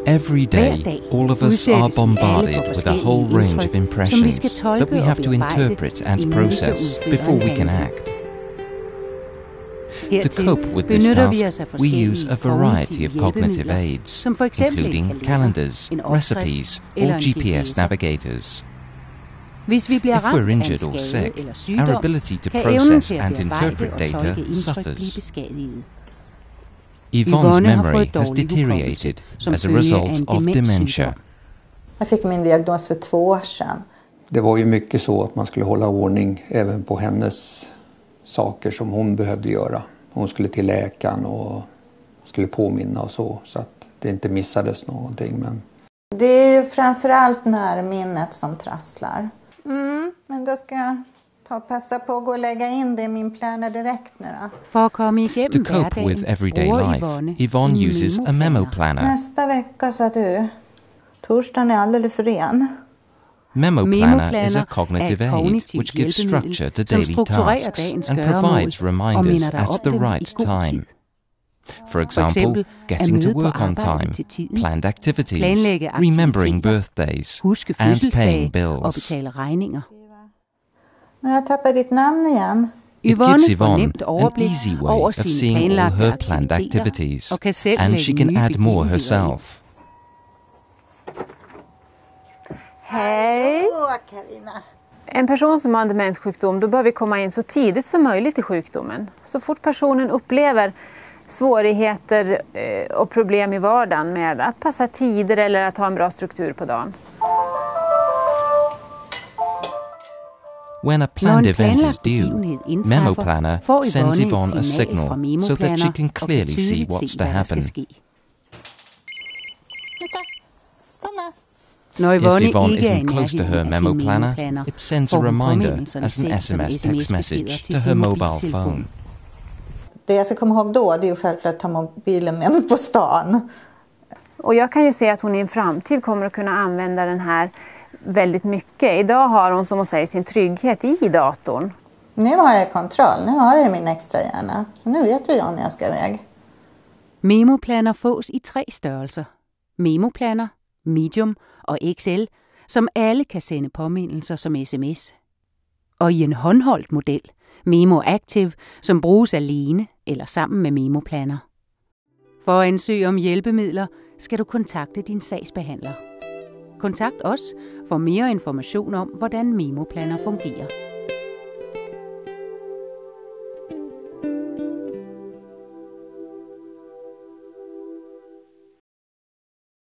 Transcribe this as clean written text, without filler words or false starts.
Every day, all of us are bombarded with a whole range of impressions that we have to interpret and process before we can act. To cope with this task, we use a variety of cognitive aids, including calendars, recipes, or GPS navigators. If we're injured or sick, our ability to process and interpret data suffers. Yvonne's memory has deteriorated as a result of dementia. Jag fick min diagnos för 2 år sedan. Det var ju mycket så att man skulle hålla ordning även på hennes saker som hon behövde göra. Hon skulle till läkaren och skulle påminna och så att det inte missades någonting. Men det är ju framförallt närminnet som trasslar. Men då ska jag passa på att gå och lägga in det i min planer direkt nu då. To cope with everyday life, Yvonne uses a memo planner. Nästa vecka, sa du. Torsdagen är alldeles ren. Memo planner is a cognitive aid which gives structure to daily tasks and provides reminders at the right time. For example, getting to work on time, planned activities, remembering birthdays, and paying bills. Jag tappade ditt namn igen. It gives Yvonne an easy way of seeing all her planned activities, and she can add more herself. Hej! Carina. En person som har en demenssjukdom, då bör vi komma in så tidigt som möjligt i sjukdomen. Så fort personen upplever svårigheter och problem i vardagen med att passa tider eller att ha en bra struktur på dagen. When a planned event is due, Memo Planner sends Yvonne a signal so that she can clearly see what's to happen. If Yvonne isn't close to her Memo Planner, it sends a reminder as an SMS text message to her mobile phone. Det jag ska komma ihåg då, det är ju självklart att ta mobilen med mig på stan. Och jag kan ju se att hon i en framtid kommer att kunna använda den här väldigt mycket. Idag har hon, som hon säger, sin trygghet i datorn. Nu har jag kontroll. Nu har jag min extra hjärna. Nu vet jag när jag ska iväg. Memoplaner fås i 3 størrelser. Memoplaner, Medium og XL, som alle kan sende påmindelser som sms. Og i en håndholdt model, Memo Active, som bruges alene eller sammen med Memoplaner. For at ansøge om hjælpemidler, skal du kontakte din sagsbehandler. Kontakt os for mere information om, hvordan Memoplaner fungerer.